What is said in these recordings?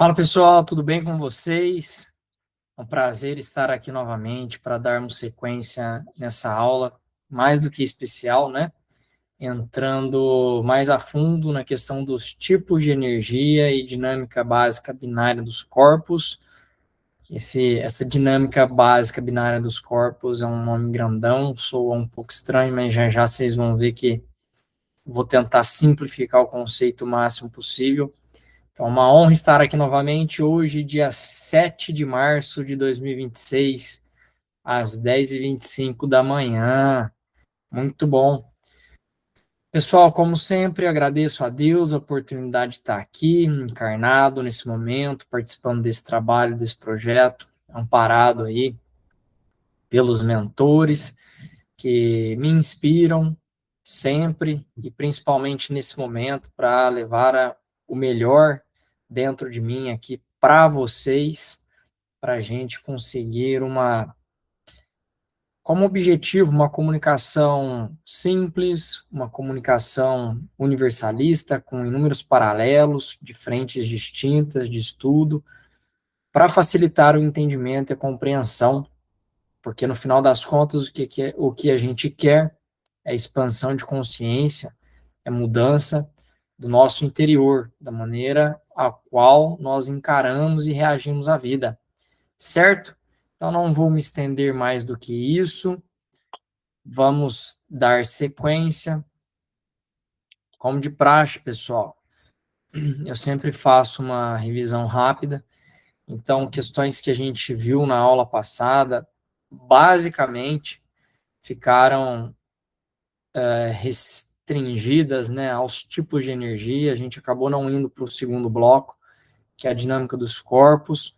Fala pessoal, tudo bem com vocês? É um prazer estar aqui novamente para darmos sequência nessa aula mais do que especial, né? Entrando mais a fundo na questão dos tipos de energia e dinâmica básica binária dos corpos. Essa dinâmica básica binária dos corpos é um nome grandão, soa um pouco estranho, mas já já vocês vão ver que vou tentar simplificar o conceito o máximo possível. Então, uma honra estar aqui novamente hoje, dia 7 de março de 2026, às 10h25 da manhã. Muito bom. Pessoal, como sempre, agradeço a Deus a oportunidade de estar aqui, encarnado nesse momento, participando desse trabalho, desse projeto, amparado aí pelos mentores que me inspiram sempre e principalmente nesse momento para levar o melhor dentro de mim aqui para vocês, para a gente conseguir como objetivo, uma comunicação simples, uma comunicação universalista, com inúmeros paralelos de frentes distintas de estudo, para facilitar o entendimento e a compreensão, porque no final das contas o que a gente quer é expansão de consciência, é mudança do nosso interior, da maneira a qual nós encaramos e reagimos à vida, certo? Então não vou me estender mais do que isso, vamos dar sequência. Como de praxe, pessoal, eu sempre faço uma revisão rápida, então questões que a gente viu na aula passada, basicamente, ficaram restringidas, né, aos tipos de energia. A gente acabou não indo para o segundo bloco, que é a dinâmica dos corpos.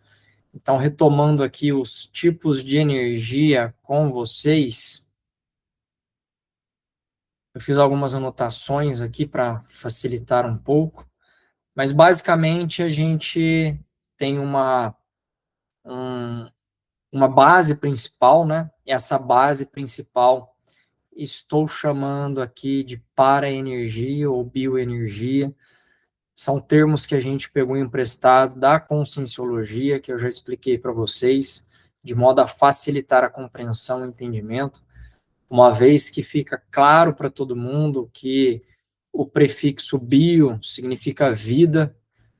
Então, retomando aqui os tipos de energia com vocês, eu fiz algumas anotações aqui para facilitar um pouco, mas basicamente a gente tem uma base principal, né? Essa base principal estou chamando aqui de paraenergia ou bioenergia. São termos que a gente pegou emprestado da conscienciologia, que eu já expliquei para vocês, de modo a facilitar a compreensão e o entendimento, uma vez que fica claro para todo mundo que o prefixo bio significa vida,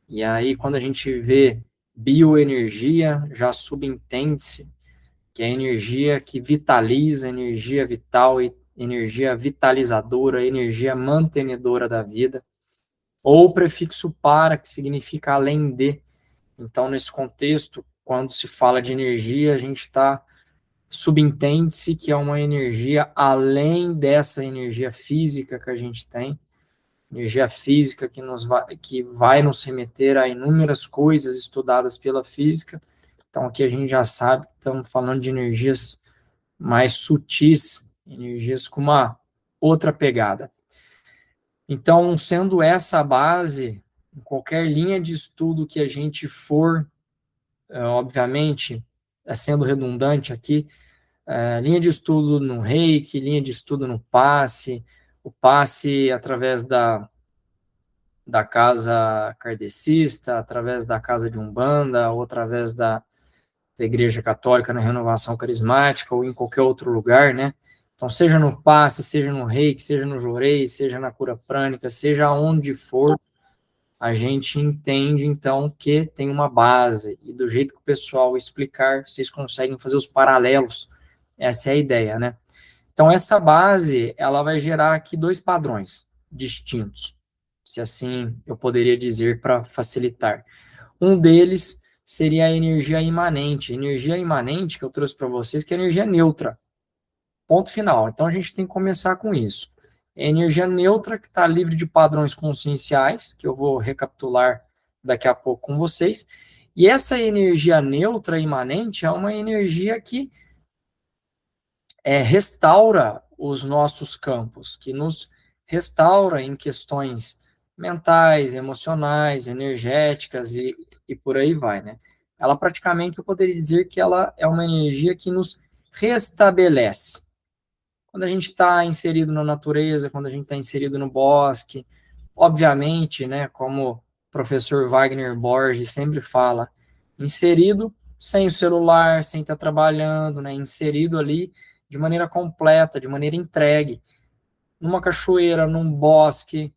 e aí quando a gente vê bioenergia, já subentende-se que é a energia que vitaliza, energia vital e energia vitalizadora, energia mantenedora da vida, ou o prefixo para, que significa além de. Então, nesse contexto, quando se fala de energia, a gente está subentende-se que é uma energia além dessa energia física que a gente tem, energia física que vai nos remeter a inúmeras coisas estudadas pela física. Então, aqui a gente já sabe que estamos falando de energias mais sutis, energias com uma outra pegada. Então, sendo essa a base, em qualquer linha de estudo que a gente for, obviamente, sendo redundante aqui, linha de estudo no Reiki, linha de estudo no passe, o passe através da casa kardecista, através da casa de Umbanda, ou através da Igreja Católica na Renovação Carismática, ou em qualquer outro lugar, né? Então, seja no passe, seja no reiki, seja no jorei, seja na cura prânica, seja onde for, a gente entende, então, que tem uma base, e do jeito que o pessoal explicar, vocês conseguem fazer os paralelos. Essa é a ideia, né? Então, essa base, ela vai gerar aqui dois padrões distintos, se assim eu poderia dizer para facilitar. Um deles seria a energia imanente. Energia imanente que eu trouxe para vocês, que é a energia neutra. Ponto final. Então, a gente tem que começar com isso. É a energia neutra que está livre de padrões conscienciais, que eu vou recapitular daqui a pouco com vocês. E essa energia neutra imanente é uma energia que restaura os nossos campos, que nos restaura em questões mentais, emocionais, energéticas e por aí vai, né? Ela praticamente, eu poderia dizer que ela é uma energia que nos restabelece. Quando a gente está inserido na natureza, quando a gente está inserido no bosque, obviamente, né, como professor Wagner Borges sempre fala, inserido sem o celular, sem estar trabalhando, né? Inserido ali de maneira completa, de maneira entregue, numa cachoeira, num bosque,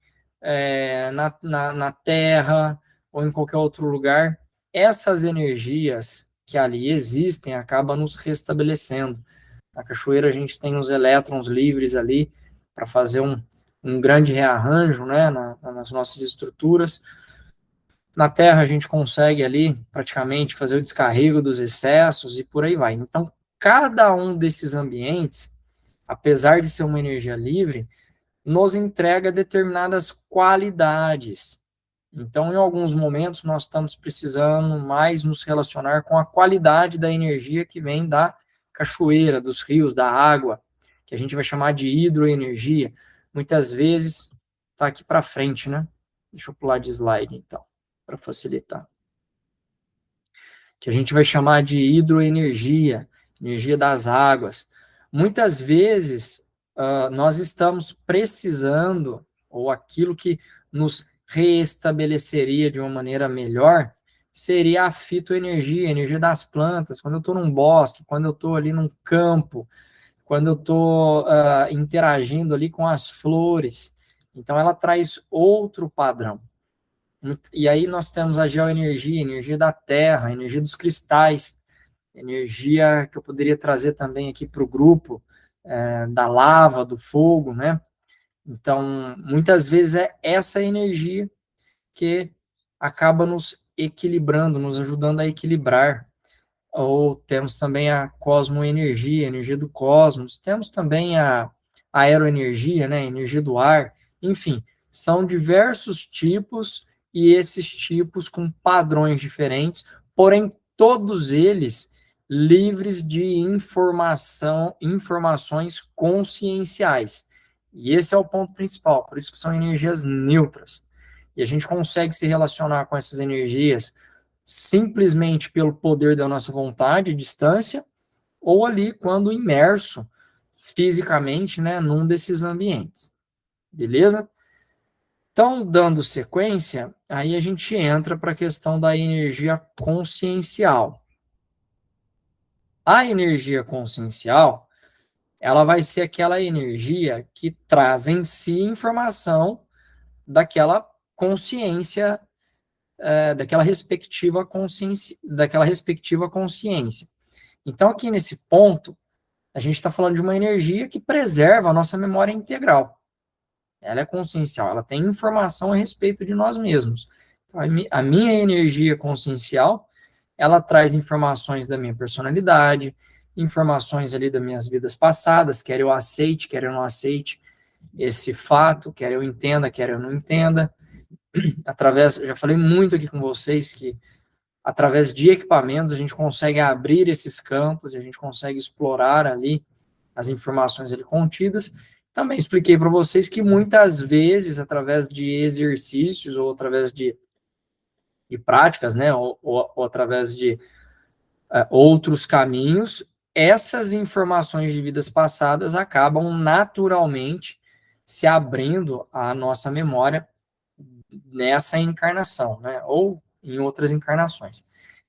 na terra ou em qualquer outro lugar, essas energias que ali existem acabam nos restabelecendo. Na cachoeira a gente tem os elétrons livres ali para fazer um grande rearranjo, né, nas nossas estruturas. Na Terra a gente consegue ali praticamente fazer o descarrego dos excessos e por aí vai. Então, cada um desses ambientes, apesar de ser uma energia livre, nos entrega determinadas qualidades. Então, em alguns momentos, nós estamos precisando mais nos relacionar com a qualidade da energia que vem da cachoeira, dos rios, da água, que a gente vai chamar de hidroenergia. Muitas vezes, está aqui para frente, né? Deixa eu pular de slide, então, para facilitar. Que a gente vai chamar de hidroenergia, energia das águas. Muitas vezes, nós estamos precisando, ou aquilo que nos reestabeleceria de uma maneira melhor, seria a fitoenergia, a energia das plantas. Quando eu estou num bosque, quando eu estou ali num campo, quando eu estou interagindo ali com as flores. Então, ela traz outro padrão. E aí nós temos a geoenergia, a energia da terra, a energia dos cristais, energia que eu poderia trazer também aqui para o grupo, da lava, do fogo, né? Então, muitas vezes é essa energia que acaba nos equilibrando, nos ajudando a equilibrar. Ou temos também a cosmoenergia, a energia do cosmos, temos também a aeroenergia, né, a energia do ar, enfim, são diversos tipos e esses tipos com padrões diferentes, porém todos eles livres de informações conscienciais. E esse é o ponto principal, por isso que são energias neutras. E a gente consegue se relacionar com essas energias simplesmente pelo poder da nossa vontade, distância, ou ali quando imerso fisicamente, né, num desses ambientes. Beleza? Então, dando sequência, aí a gente entra para a questão da energia consciencial. A energia consciencial, ela vai ser aquela energia que traz em si informação daquela consciência, daquela respectiva consciência. Então, aqui nesse ponto, a gente está falando de uma energia que preserva a nossa memória integral. Ela é consciencial, ela tem informação a respeito de nós mesmos. Então, a minha energia consciencial, ela traz informações da minha personalidade, informações ali das minhas vidas passadas, quer eu aceite, quer eu não aceite esse fato, quer eu entenda, quer eu não entenda. Já falei muito aqui com vocês que através de equipamentos, a gente consegue abrir esses campos, a gente consegue explorar ali as informações ali contidas. Também expliquei para vocês que muitas vezes, através de exercícios ou através de práticas, né, ou através de outros caminhos, essas informações de vidas passadas acabam naturalmente se abrindo à nossa memória nessa encarnação, né, ou em outras encarnações.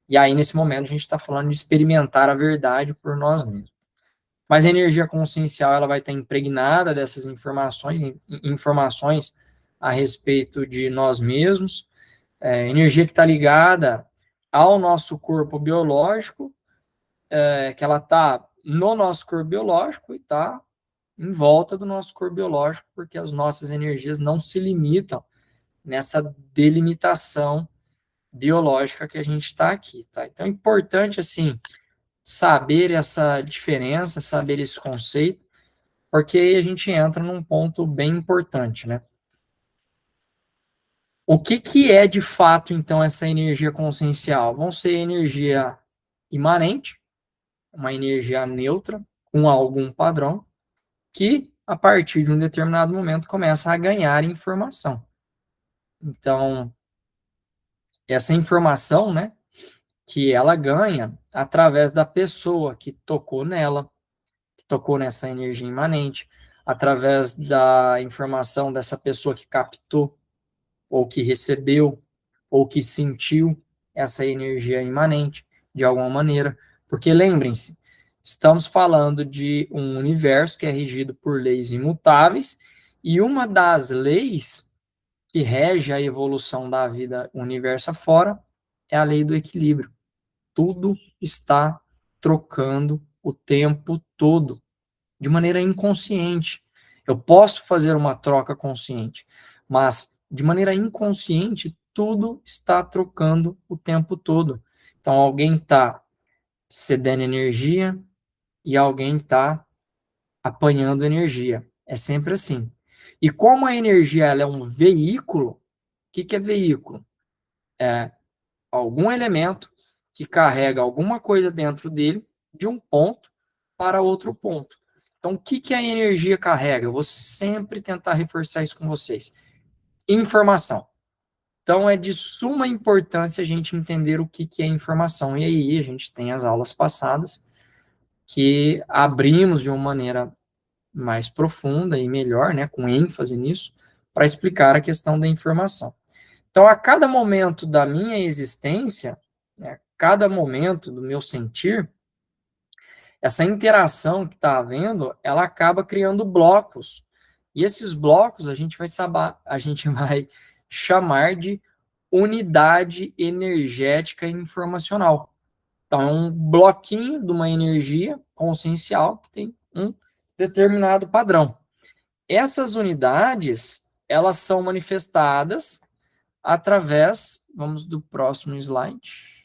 E aí, nesse momento, a gente está falando de experimentar a verdade por nós mesmos. Mas a energia consciencial ela vai estar impregnada dessas informações a respeito de nós mesmos, energia que está ligada ao nosso corpo biológico, que ela está no nosso corpo biológico e está em volta do nosso corpo biológico, porque as nossas energias não se limitam nessa delimitação biológica que a gente está aqui, tá? Então é importante, assim, saber essa diferença, saber esse conceito, porque aí a gente entra num ponto bem importante, né? O que que é, de fato, então, essa energia consciencial? Vão ser energia imanente, uma energia neutra, com algum padrão, que, a partir de um determinado momento, começa a ganhar informação. Então, essa informação, né, que ela ganha através da pessoa que tocou nela, que tocou nessa energia imanente, através da informação dessa pessoa que captou ou que recebeu, ou que sentiu essa energia imanente de alguma maneira. Porque lembrem-se, estamos falando de um universo que é regido por leis imutáveis, e uma das leis que rege a evolução da vida universo afora é a lei do equilíbrio. Tudo está trocando o tempo todo, de maneira inconsciente. Eu posso fazer uma troca consciente, mas de maneira inconsciente, tudo está trocando o tempo todo. Então, alguém está cedendo energia e alguém está apanhando energia. É sempre assim. E como a energia ela é um veículo, o que é veículo? É algum elemento que carrega alguma coisa dentro dele de um ponto para outro ponto. Então, o que a energia carrega? Eu vou sempre tentar reforçar isso com vocês. Informação. Então, é de suma importância a gente entender o que é informação. E aí, a gente tem as aulas passadas que abrimos de uma maneira mais profunda e melhor, né, com ênfase nisso, para explicar a questão da informação. Então, a cada momento da minha existência, né, a cada momento do meu sentir, essa interação que está havendo, ela acaba criando blocos. E esses blocos a gente vai chamar de unidade energética informacional. Então, é um bloquinho de uma energia consciencial que tem um determinado padrão. Essas unidades, elas são manifestadas através, vamos do próximo slide.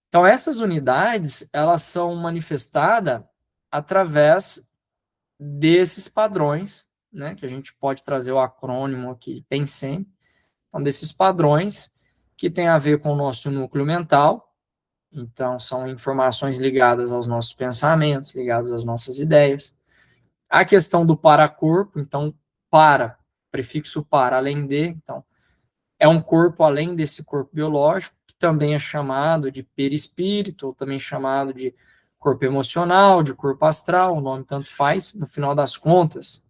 Então, essas unidades, elas são manifestadas através desses padrões, né, que a gente pode trazer o acrônimo aqui, PENSEM, então, desses padrões que tem a ver com o nosso núcleo mental, então, são informações ligadas aos nossos pensamentos, ligadas às nossas ideias. A questão do paracorpo, então, para, prefixo para, além de, então, é um corpo além desse corpo biológico, que também é chamado de perispírito, ou também chamado de corpo emocional, de corpo astral, o nome tanto faz, no final das contas,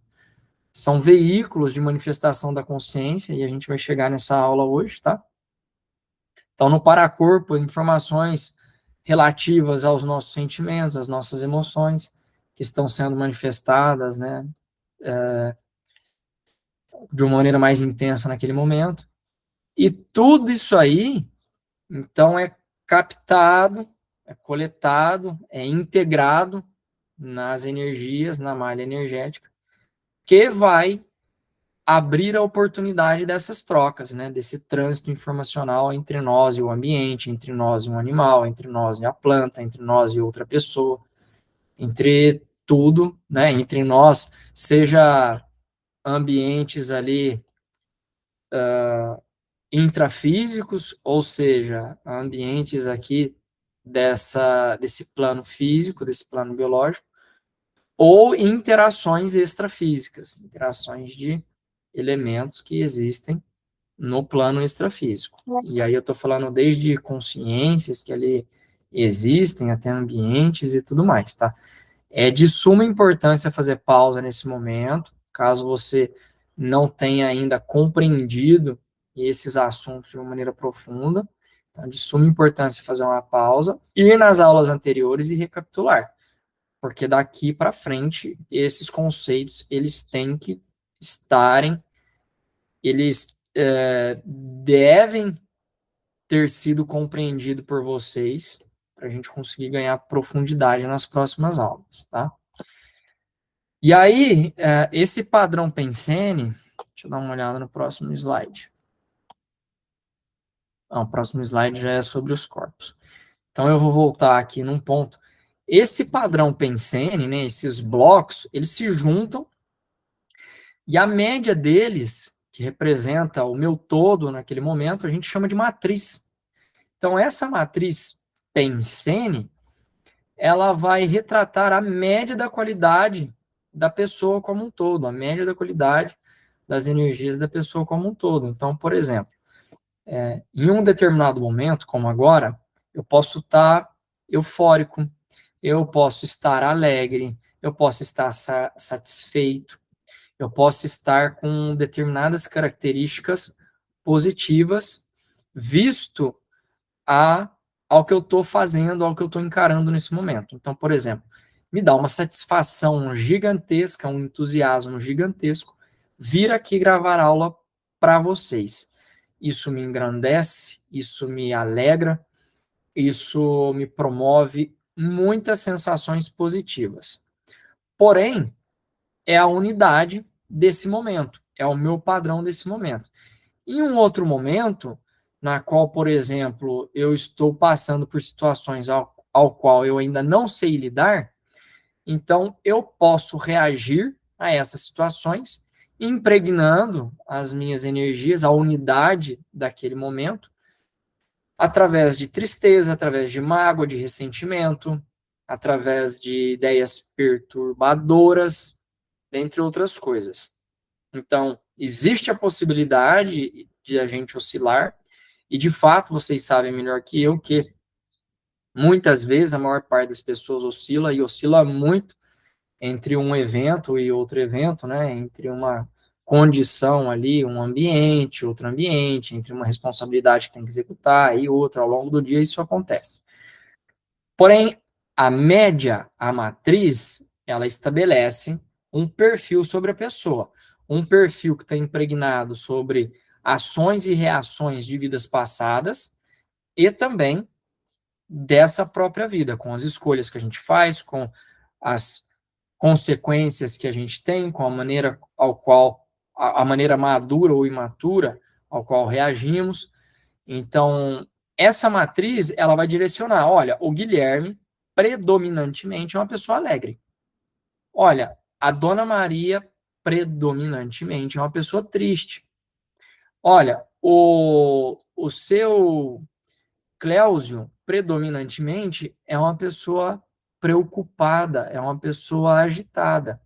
são veículos de manifestação da consciência, e a gente vai chegar nessa aula hoje, tá? Então, no paracorpo, informações relativas aos nossos sentimentos, às nossas emoções, que estão sendo manifestadas, né, de uma maneira mais intensa naquele momento. E tudo isso aí, então, é captado, é coletado, é integrado nas energias, na malha energética, que vai abrir a oportunidade dessas trocas, né, desse trânsito informacional entre nós e o ambiente, entre nós e um animal, entre nós e a planta, entre nós e outra pessoa, entre tudo, né, entre nós, seja ambientes ali intrafísicos, ou seja, ambientes aqui desse plano físico, desse plano biológico, ou interações extrafísicas, interações de elementos que existem no plano extrafísico. E aí eu estou falando desde consciências que ali existem, até ambientes e tudo mais, tá? É de suma importância fazer pausa nesse momento, caso você não tenha ainda compreendido esses assuntos de uma maneira profunda. Então, é de suma importância fazer uma pausa, ir nas aulas anteriores e recapitular, porque daqui para frente esses conceitos eles têm que estarem, eles devem ter sido compreendidos por vocês para a gente conseguir ganhar profundidade nas próximas aulas, tá? E aí, esse padrão Pensene, deixa eu dar uma olhada no próximo slide. O próximo slide já é sobre os corpos. Então, eu vou voltar aqui num ponto. Esse padrão Pensene, né, esses blocos, eles se juntam e a média deles, que representa o meu todo naquele momento, a gente chama de matriz. Então, essa matriz Pensene, ela vai retratar a média da qualidade da pessoa como um todo, a média da qualidade das energias da pessoa como um todo. Então, por exemplo, em um determinado momento, como agora, eu posso estar eufórico, eu posso estar alegre, eu posso estar satisfeito, eu posso estar com determinadas características positivas, visto ao que eu estou fazendo, ao que eu estou encarando nesse momento. Então, por exemplo, me dá uma satisfação gigantesca, um entusiasmo gigantesco, vir aqui gravar aula para vocês. Isso me engrandece, isso me alegra, isso me promove muitas sensações positivas. Porém, é a unidade desse momento, é o meu padrão desse momento. Em um outro momento, na qual, por exemplo, eu estou passando por situações ao qual eu ainda não sei lidar, então eu posso reagir a essas situações, impregnando as minhas energias, a unidade daquele momento, através de tristeza, através de mágoa, de ressentimento, através de ideias perturbadoras, dentre outras coisas. Então, existe a possibilidade de a gente oscilar, e de fato, vocês sabem melhor que eu que muitas vezes a maior parte das pessoas oscila e oscila muito entre um evento e outro evento, né? Entre uma condição ali, um ambiente, outro ambiente, entre uma responsabilidade que tem que executar e outra. Ao longo do dia, isso acontece. Porém, a média, a matriz, ela estabelece um perfil sobre a pessoa. Um perfil que está impregnado sobre ações e reações de vidas passadas e também dessa própria vida, com as escolhas que a gente faz, com as consequências que a gente tem, com a maneira ao qual, a maneira madura ou imatura ao qual reagimos. Então, essa matriz, ela vai direcionar, olha, o Guilherme, predominantemente, é uma pessoa alegre. Olha, a Dona Maria, predominantemente, é uma pessoa triste. Olha, o seu Cléusio, predominantemente, é uma pessoa preocupada, é uma pessoa agitada.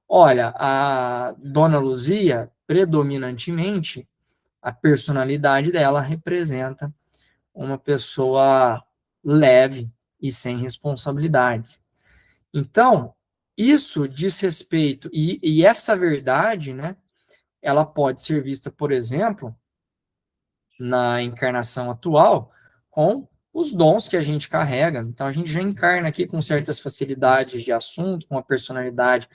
Olha, a Dona Luzia, predominantemente, a personalidade dela representa uma pessoa leve e sem responsabilidades. Então, isso diz respeito, e essa verdade, né, ela pode ser vista, por exemplo, na encarnação atual, com os dons que a gente carrega. Então, a gente já encarna aqui com certas facilidades de assunto, com a personalidade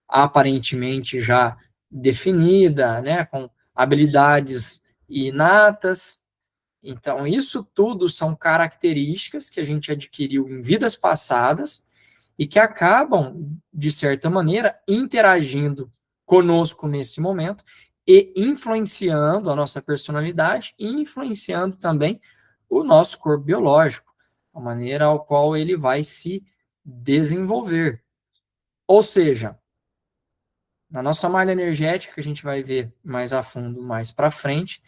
aparentemente já definida, né, com habilidades inatas. Então, isso tudo são características que a gente adquiriu em vidas passadas e que acabam, de certa maneira, interagindo conosco nesse momento e influenciando a nossa personalidade e influenciando também o nosso corpo biológico, a maneira ao qual ele vai se desenvolver. Ou seja, na nossa malha energética, que a gente vai ver mais a fundo mais para frente,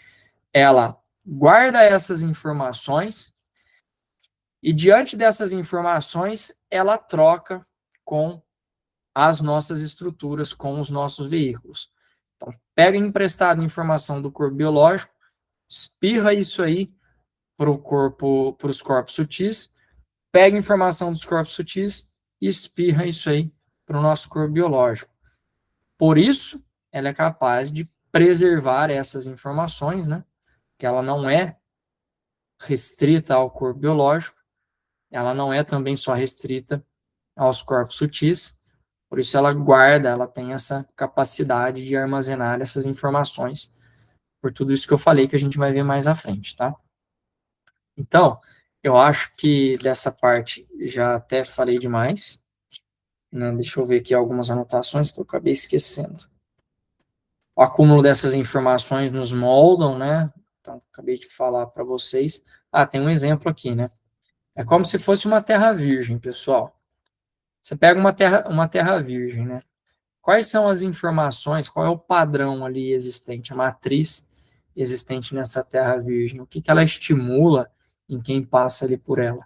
ela guarda essas informações e, diante dessas informações, ela troca com as nossas estruturas, com os nossos veículos. Então, pega emprestado informação do corpo biológico, espirra isso aí para o corpo, para os corpos sutis, pega informação dos corpos sutis e espirra isso aí para o nosso corpo biológico. Por isso, ela é capaz de preservar essas informações, né? Que ela não é restrita ao corpo biológico, ela não é também só restrita aos corpos sutis, por isso ela guarda, ela tem essa capacidade de armazenar essas informações, por tudo isso que eu falei que a gente vai ver mais à frente, tá? Então, eu acho que dessa parte já até falei demais, né? Deixa eu ver aqui algumas anotações que eu acabei esquecendo. O acúmulo dessas informações nos moldam, né? Então, acabei de falar para vocês. Ah, tem um exemplo aqui, né? É como se fosse uma terra virgem, pessoal. Você pega uma terra virgem, né? Quais são as informações, qual é o padrão ali existente, a matriz existente nessa terra virgem? O que ela estimula em quem passa ali por ela?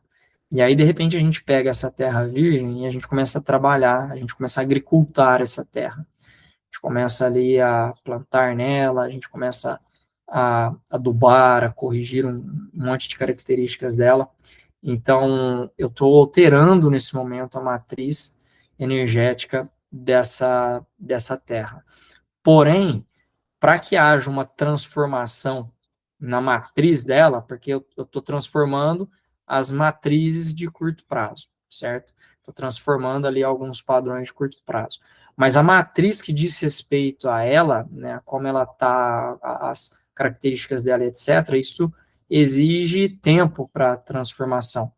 E aí, de repente, a gente pega essa terra virgem e a gente começa a trabalhar, a gente começa a agricultar essa terra. A gente começa ali a plantar nela, a gente começa a adubar, a corrigir um monte de características dela. Então, eu estou alterando nesse momento a matriz energética dessa terra. Porém, para que haja uma transformação na matriz dela, porque eu estou transformando as matrizes de curto prazo, certo? Estou transformando ali alguns padrões de curto prazo. Mas a matriz que diz respeito a ela, né, como ela está, as características dela, etc., isso exige tempo para transformação.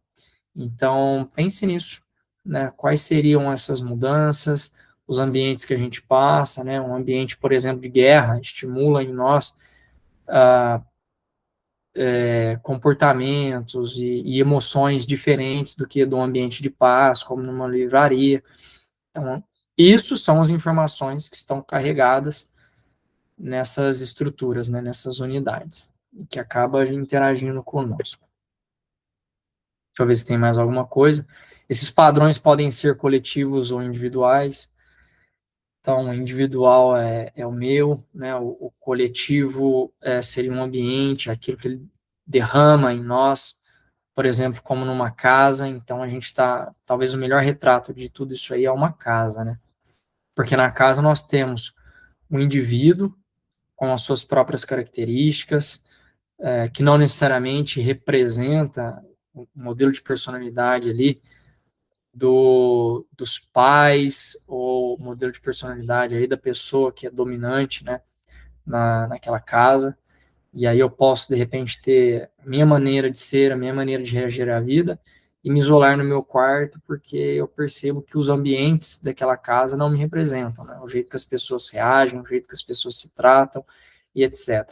Então, pense nisso, né? Quais seriam essas mudanças, os ambientes que a gente passa, né? Um ambiente, por exemplo, de guerra estimula em nós comportamentos e emoções diferentes do que do ambiente de paz, como numa livraria. Então, isso são as informações que estão carregadas nessas estruturas, né? Nessas unidades, e que acaba interagindo conosco. Deixa eu ver se tem mais alguma coisa. Esses padrões podem ser coletivos ou individuais. Então, o individual é o meu, né? O coletivo seria um ambiente, aquilo que ele derrama em nós, por exemplo, como numa casa. Então, a gente está, talvez o melhor retrato de tudo isso aí é uma casa, né? Porque na casa nós temos um indivíduo com as suas próprias características, que não necessariamente representa o modelo de personalidade ali dos pais ou modelo de personalidade aí da pessoa que é dominante, né, naquela casa. E aí eu posso, de repente, ter a minha maneira de ser, a minha maneira de reagir à vida e me isolar no meu quarto porque eu percebo que os ambientes daquela casa não me representam, né? O jeito que as pessoas reagem, o jeito que as pessoas se tratam e etc.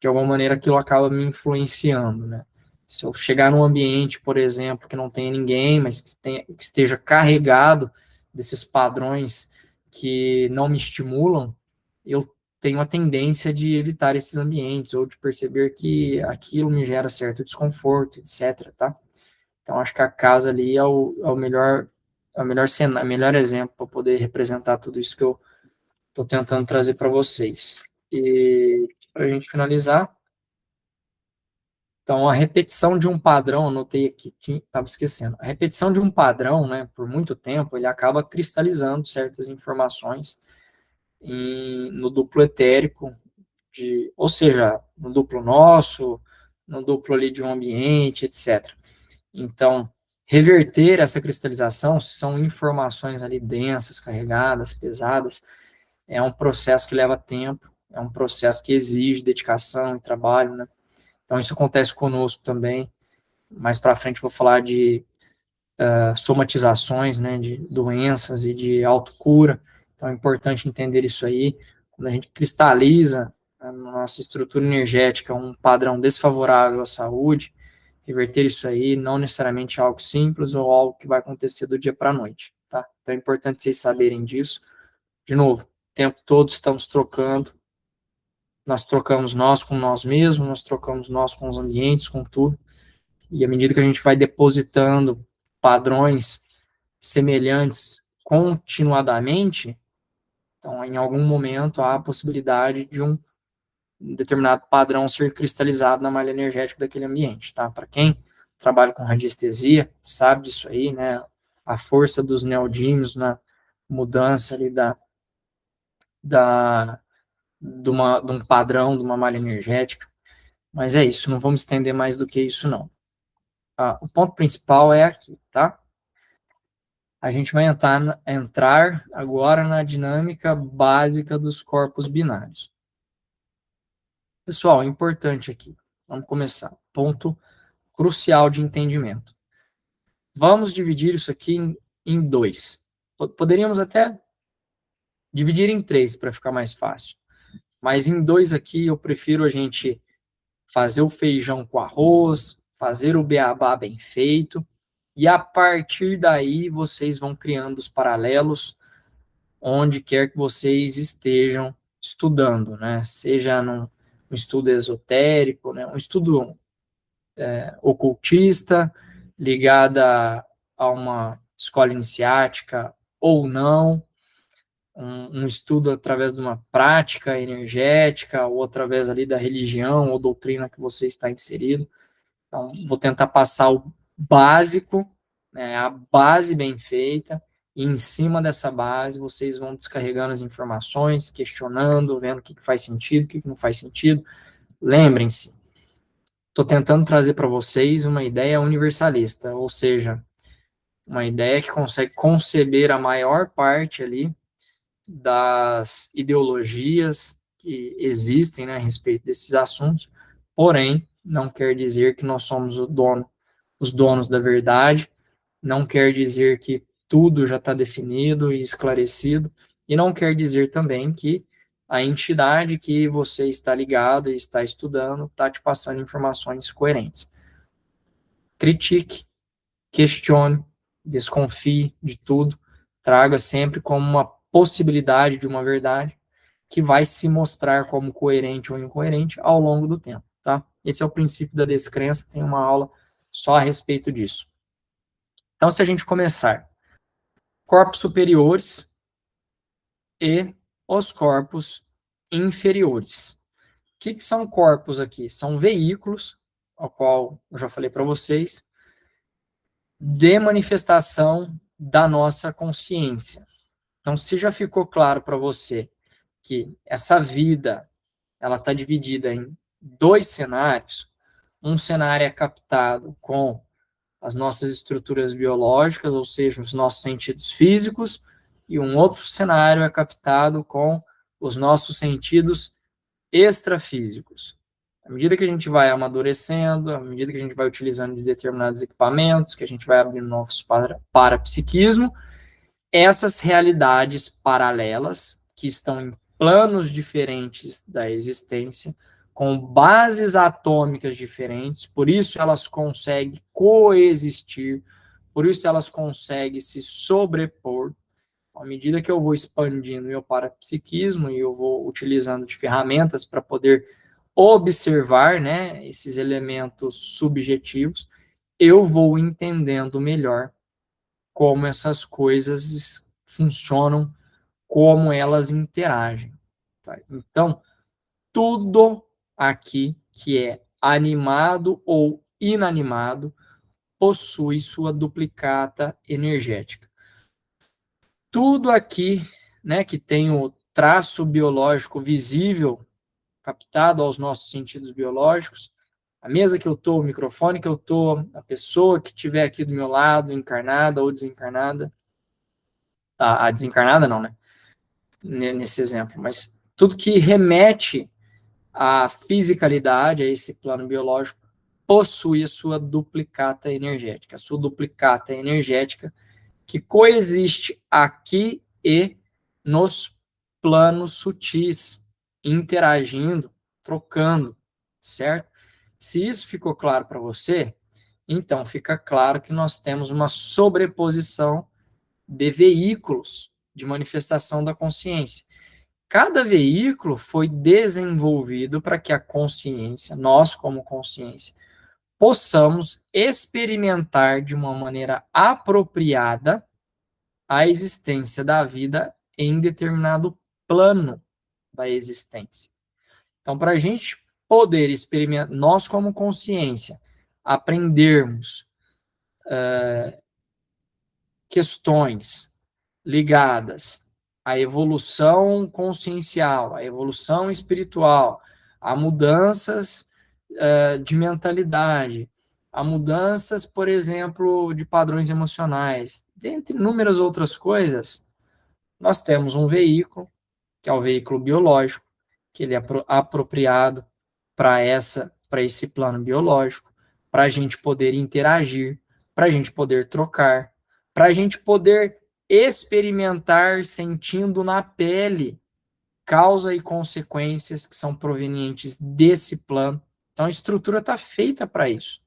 De alguma maneira aquilo acaba me influenciando, né? Se eu chegar num ambiente, por exemplo, que não tenha ninguém, mas que esteja carregado desses padrões que não me estimulam, eu tenho a tendência de evitar esses ambientes ou de perceber que aquilo me gera certo desconforto, etc, tá? Então, acho que a casa ali é o melhor cenário, melhor exemplo para poder representar tudo isso que eu estou tentando trazer para vocês. E para a gente finalizar, então, a repetição de um padrão, anotei aqui, estava esquecendo, a repetição de um padrão, né, por muito tempo, ele acaba cristalizando certas informações no duplo etérico, ou seja, no duplo nosso, no duplo ali de um ambiente, etc. Então, reverter essa cristalização, se são informações ali densas, carregadas, pesadas, é um processo que leva tempo, é um processo que exige dedicação e trabalho, né? Então, isso acontece conosco também. Mais para frente vou falar de somatizações, né, de doenças e de autocura. Então, é importante entender isso aí. Quando a gente cristaliza na nossa estrutura energética um padrão desfavorável à saúde, reverter isso aí não necessariamente é algo simples ou algo que vai acontecer do dia para a noite, tá? Então, é importante vocês saberem disso. De novo, o tempo todo estamos trocando, nós trocamos nós com nós mesmos, nós trocamos nós com os ambientes, com tudo, e à medida que a gente vai depositando padrões semelhantes continuadamente, então em algum momento há a possibilidade de um determinado padrão ser cristalizado na malha energética daquele ambiente, tá? Para quem trabalha com radiestesia, sabe disso aí, né? A força dos neodímios na mudança ali de um padrão, de uma malha energética. Mas é isso, não vamos estender mais do que isso, não. O ponto principal é aqui, tá? A gente vai entrar agora na dinâmica básica dos corpos binários. Pessoal, importante aqui. Vamos começar. Ponto crucial de entendimento. Vamos dividir isso aqui em dois. Poderíamos até dividir em três para ficar mais fácil. Mas em dois aqui eu prefiro a gente fazer o feijão com arroz, fazer o beabá bem feito, e a partir daí vocês vão criando os paralelos onde quer que vocês estejam estudando, né? Seja num estudo esotérico, né? Um estudo ocultista, ligada a uma escola iniciática ou não, um estudo através de uma prática energética ou através ali da religião ou doutrina que você está inserido. Então, vou tentar passar o básico, né, a base bem feita, E em cima dessa base, vocês vão descarregando as informações, questionando, vendo o que faz sentido, o que não faz sentido. Lembrem-se, estou tentando trazer para vocês uma ideia universalista, ou seja, uma ideia que consegue conceber a maior parte ali das ideologias que existem, né, a respeito desses assuntos, porém, não quer dizer que nós somos os donos da verdade, não quer dizer que tudo já está definido e esclarecido, e não quer dizer também que a entidade que você está ligado e está estudando está te passando informações coerentes. Critique, questione, desconfie de tudo, traga sempre como uma possibilidade de uma verdade que vai se mostrar como coerente ou incoerente ao longo do tempo, tá? Esse é o princípio da descrença, tem uma aula só a respeito disso. Então, se a gente começar, corpos superiores e os corpos inferiores. O que são corpos aqui? São veículos, ao qual eu já falei para vocês, de manifestação da nossa consciência. Então, se já ficou claro para você que essa vida ela está dividida em dois cenários, um cenário é captado com as nossas estruturas biológicas, ou seja, os nossos sentidos físicos, e um outro cenário é captado com os nossos sentidos extrafísicos. À medida que a gente vai amadurecendo, à medida que a gente vai utilizando de determinados equipamentos, que a gente vai abrindo novos parapsiquismo, essas realidades paralelas, que estão em planos diferentes da existência, com bases atômicas diferentes, por isso elas conseguem coexistir, por isso elas conseguem se sobrepor. À medida que eu vou expandindo meu parapsiquismo e eu vou utilizando de ferramentas para poder observar, né, esses elementos subjetivos, eu vou entendendo melhor como essas coisas funcionam, como elas interagem. Tá? Então, tudo aqui que é animado ou inanimado possui sua duplicata energética. Tudo aqui, né, que tem o traço biológico visível, captado aos nossos sentidos biológicos, a mesa que eu estou, o microfone que eu estou, a pessoa que estiver aqui do meu lado, encarnada ou desencarnada, a desencarnada não, né, nesse exemplo, mas tudo que remete à fisicalidade, a esse plano biológico, possui a sua duplicata energética. A sua duplicata energética que coexiste aqui e nos planos sutis, interagindo, trocando, certo? Se isso ficou claro para você, então fica claro que nós temos uma sobreposição de veículos de manifestação da consciência. Cada veículo foi desenvolvido para que a consciência, nós como consciência, possamos experimentar de uma maneira apropriada a existência da vida em determinado plano da existência. Então, para a gente poder experimentar, nós como consciência, aprendermos questões ligadas à evolução consciencial, à evolução espiritual, a mudanças de mentalidade, a mudanças, por exemplo, de padrões emocionais, dentre inúmeras outras coisas, nós temos um veículo, que é o veículo biológico, que ele é apropriado para esse plano biológico, para a gente poder interagir, para a gente poder trocar, para a gente poder experimentar sentindo na pele causa e consequências que são provenientes desse plano. Então, a estrutura está feita para isso.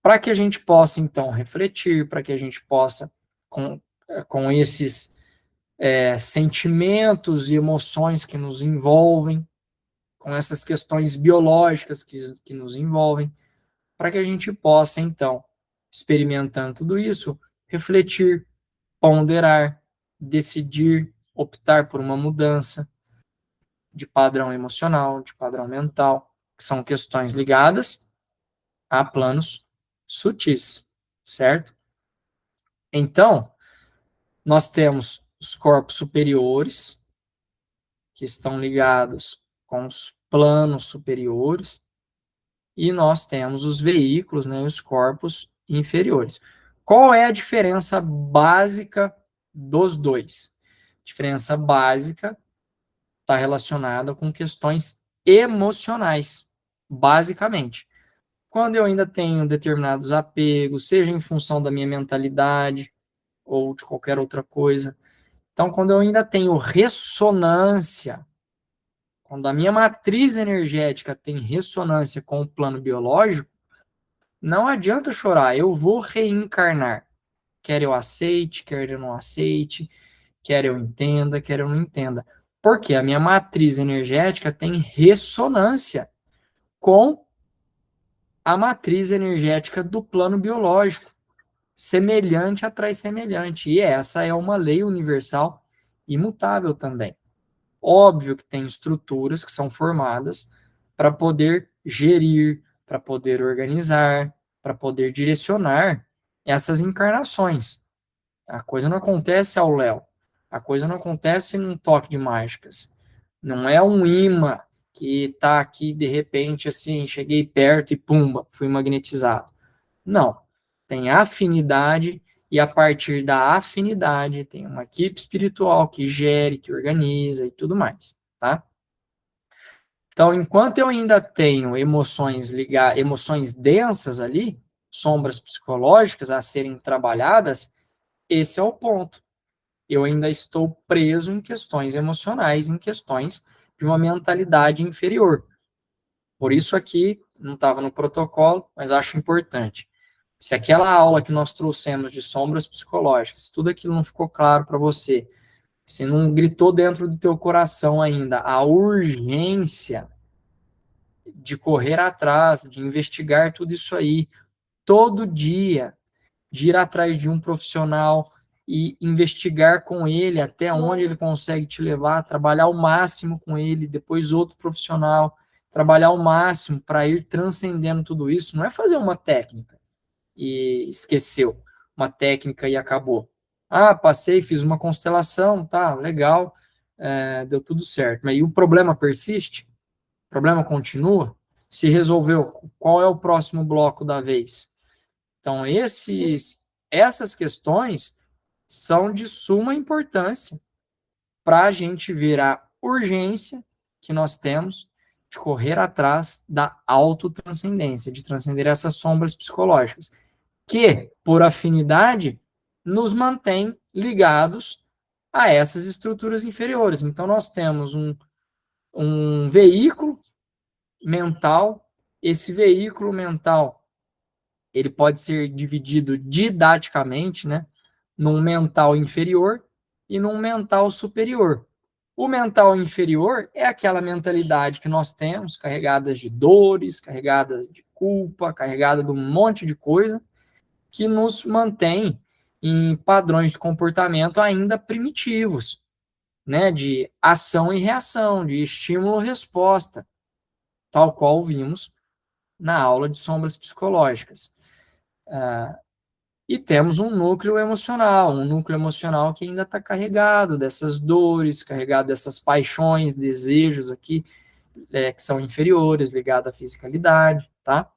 Para que a gente possa, então, refletir, para que a gente possa, com esses sentimentos e emoções que nos envolvem, com essas questões biológicas que nos envolvem, para que a gente possa, então, experimentando tudo isso, refletir, ponderar, decidir, optar por uma mudança de padrão emocional, de padrão mental, que são questões ligadas a planos sutis, certo? Então, Nós temos os corpos superiores, que estão ligados com os planos superiores, e nós temos os veículos, né, os corpos inferiores. Qual é a diferença básica dos dois? A diferença básica está relacionada com questões emocionais, basicamente. Quando eu ainda tenho determinados apegos, seja em função da minha mentalidade ou de qualquer outra coisa. Então, quando eu ainda tenho ressonância, quando a minha matriz energética tem ressonância com o plano biológico, não adianta chorar, eu vou reencarnar. Quer eu aceite, quer eu não aceite, quer eu entenda, quer eu não entenda. Porque a minha matriz energética tem ressonância com a matriz energética do plano biológico. Semelhante atrai semelhante. E essa é uma lei universal imutável também. Óbvio que tem estruturas que são formadas para poder gerir, para poder organizar, para poder direcionar essas encarnações. A coisa não acontece ao léu. A coisa não acontece num toque de mágicas. Não é um imã que está aqui de repente assim, cheguei perto e pumba, fui magnetizado. Não. Tem afinidade e a partir da afinidade tem uma equipe espiritual que gere, que organiza e tudo mais, tá? Então, enquanto eu ainda tenho emoções densas ali, sombras psicológicas a serem trabalhadas, esse é o ponto. Eu ainda estou preso em questões emocionais, em questões de uma mentalidade inferior. Por isso aqui, não estava no protocolo, mas acho importante. Se aquela aula que nós trouxemos de sombras psicológicas, se tudo aquilo não ficou claro para você, se não gritou dentro do teu coração ainda a urgência de correr atrás, de investigar tudo isso aí, todo dia, de ir atrás de um profissional e investigar com ele até onde ele consegue te levar, trabalhar ao máximo com ele, depois outro profissional, trabalhar ao máximo para ir transcendendo tudo isso, não é fazer uma técnica e esqueceu uma técnica e acabou. Ah, passei, fiz uma constelação, tá, legal, deu tudo certo. Mas e o problema persiste? O problema continua? Se resolveu, qual é o próximo bloco da vez? Então, essas questões são de suma importância para a gente ver a urgência que nós temos de correr atrás da autotranscendência, de transcender essas sombras psicológicas que, por afinidade, nos mantém ligados a essas estruturas inferiores. Então, nós temos um veículo mental, esse veículo mental ele pode ser dividido didaticamente, né, num mental inferior e num mental superior. O mental inferior é aquela mentalidade que nós temos, carregadas de dores, carregadas de culpa, carregada de um monte de coisa, que nos mantém em padrões de comportamento ainda primitivos, né, de ação e reação, de estímulo-resposta, tal qual vimos na aula de sombras psicológicas. E temos um núcleo emocional que ainda está carregado dessas dores, carregado dessas paixões, desejos aqui, que são inferiores, ligado à fisicalidade, tá?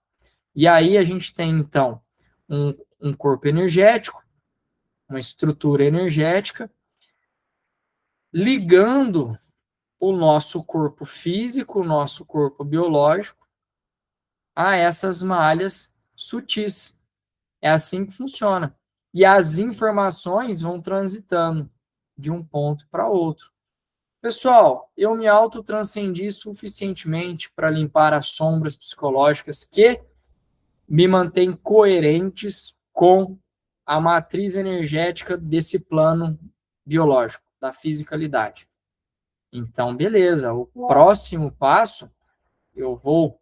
E aí a gente tem, então, um corpo energético, uma estrutura energética, ligando o nosso corpo físico, o nosso corpo biológico, a essas malhas sutis. É assim que funciona. E as informações vão transitando de um ponto para outro. Pessoal, eu me autotranscendi suficientemente para limpar as sombras psicológicas que me mantêm coerentes com a matriz energética desse plano biológico, da fisicalidade. Então, beleza. O próximo passo, eu vou,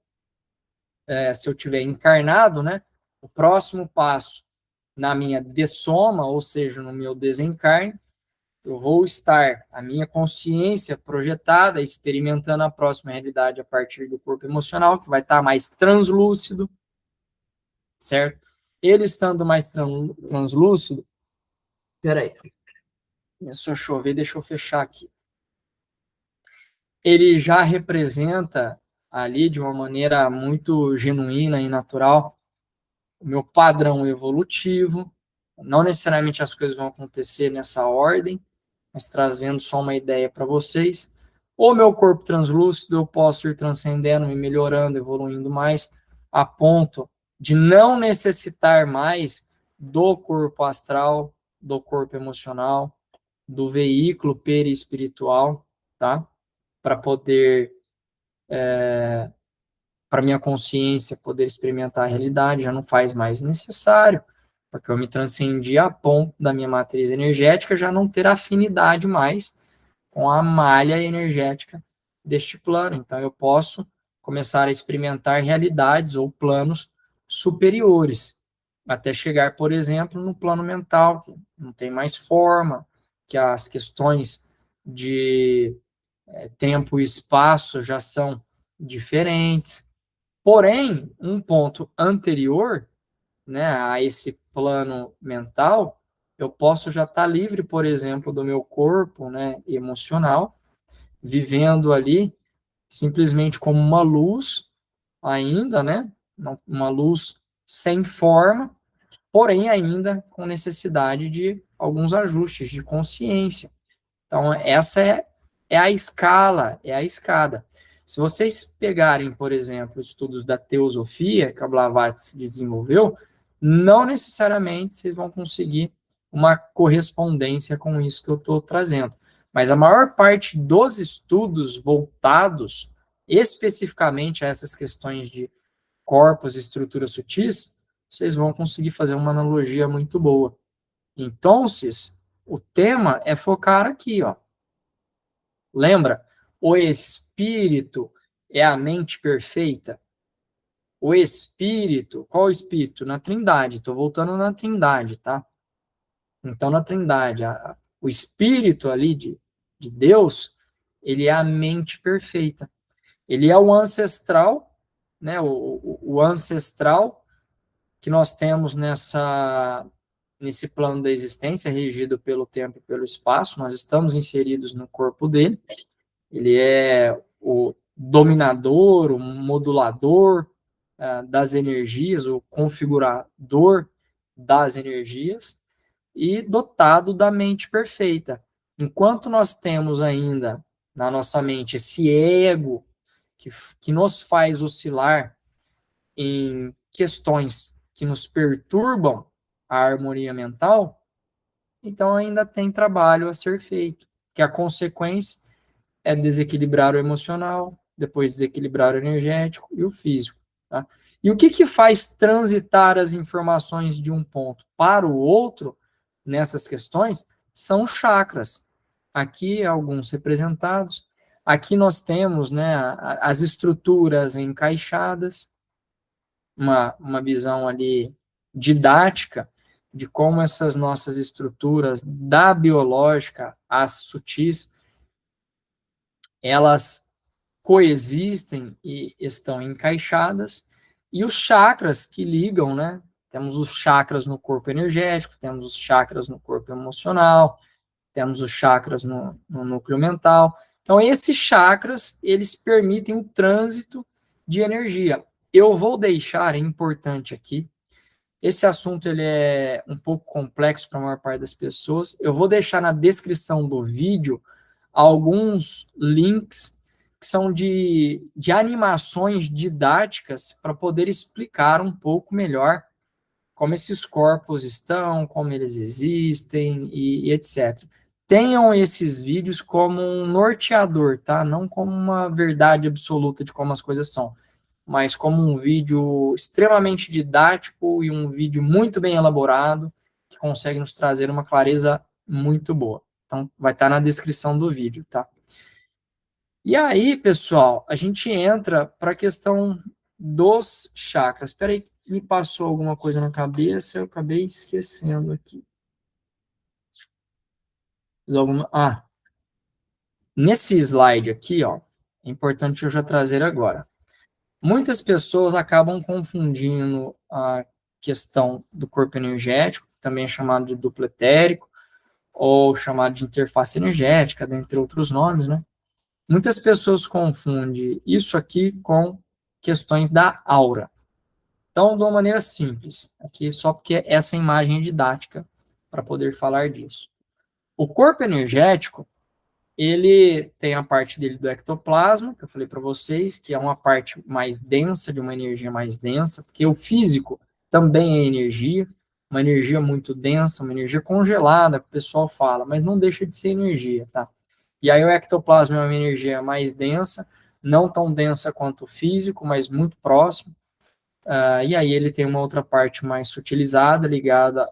se eu tiver encarnado, né? O próximo passo na minha dessoma, ou seja, no meu desencarne, eu vou estar a minha consciência projetada, experimentando a próxima realidade a partir do corpo emocional, que vai estar mais translúcido, certo? Ele estando mais translúcido, peraí. Começou a chover, deixa eu fechar aqui. Ele já representa ali de uma maneira muito genuína e natural o meu padrão evolutivo. Não necessariamente as coisas vão acontecer nessa ordem, mas trazendo só uma ideia para vocês. O meu corpo translúcido, eu posso ir transcendendo, me melhorando, evoluindo mais, a ponto de não necessitar mais do corpo astral, do corpo emocional, do veículo perispiritual, tá? Para poder, para minha consciência poder experimentar a realidade, já não faz mais necessário, porque eu me transcendi a ponto da minha matriz energética já não ter afinidade mais com a malha energética deste plano. Então, eu posso começar a experimentar realidades ou planos superiores, até chegar, por exemplo, no plano mental, que não tem mais forma, que as questões de tempo e espaço já são diferentes. Porém, um ponto anterior, né, a esse plano mental, eu posso já estar livre, por exemplo, do meu corpo, né, emocional, vivendo ali simplesmente como uma luz ainda, né, uma luz sem forma, porém ainda com necessidade de alguns ajustes de consciência. Então, essa é a escala, é a escada. Se vocês pegarem, por exemplo, estudos da teosofia que a Blavatsky desenvolveu, não necessariamente vocês vão conseguir uma correspondência com isso que eu estou trazendo. Mas a maior parte dos estudos voltados especificamente a essas questões de corpos e estruturas sutis, vocês vão conseguir fazer uma analogia muito boa. Então, o tema é focar aqui, ó. Lembra? O espírito é a mente perfeita. O espírito, qual o espírito? Na Trindade. Estou voltando na Trindade, tá? Então, na Trindade, o espírito ali de Deus, ele é a mente perfeita. Ele é o ancestral, né? O ancestral que nós temos nesse plano da existência, regido pelo tempo e pelo espaço. Nós estamos inseridos no corpo dele. Ele é o dominador, o modulador das energias, o configurador das energias e dotado da mente perfeita. Enquanto nós temos ainda na nossa mente esse ego que nos faz oscilar em questões que nos perturbam a harmonia mental, então ainda tem trabalho a ser feito, que a consequência é desequilibrar o emocional, depois desequilibrar o energético e o físico. Tá? E o que faz transitar as informações de um ponto para o outro nessas questões são chakras. Aqui alguns representados. Aqui nós temos, né, as estruturas encaixadas, uma visão ali didática de como essas nossas estruturas, da biológica às sutis, elas coexistem e estão encaixadas, e os chakras que ligam, né? Temos os chakras no corpo energético, temos os chakras no corpo emocional, temos os chakras no núcleo mental. Então, esses chakras, eles permitem o trânsito de energia. Eu vou deixar, é importante aqui, esse assunto ele é um pouco complexo para a maior parte das pessoas. Eu vou deixar na descrição do vídeo alguns links que são de animações didáticas para poder explicar um pouco melhor como esses corpos estão, como eles existem e etc. Tenham esses vídeos como um norteador, tá? Não como uma verdade absoluta de como as coisas são, mas como um vídeo extremamente didático e um vídeo muito bem elaborado, que consegue nos trazer uma clareza muito boa. Então, vai estar na descrição do vídeo, tá? E aí, pessoal, a gente entra para a questão dos chakras. Espera aí, me passou alguma coisa na cabeça, eu acabei esquecendo aqui. Nesse slide aqui, ó, é importante eu já trazer agora. Muitas pessoas acabam confundindo a questão do corpo energético, que também é chamado de duplo etérico, ou chamado de interface energética, dentre outros nomes, né? Muitas pessoas confundem isso aqui com questões da aura. Então, de uma maneira simples, aqui só porque essa imagem é didática para poder falar disso. O corpo energético, ele tem a parte dele do ectoplasma, que eu falei para vocês, que é uma parte mais densa, de uma energia mais densa, porque o físico também é energia, uma energia muito densa, uma energia congelada, que o pessoal fala, mas não deixa de ser energia, tá? E aí o ectoplasma é uma energia mais densa, não tão densa quanto o físico, mas muito próximo. E aí ele tem uma outra parte mais sutilizada, ligada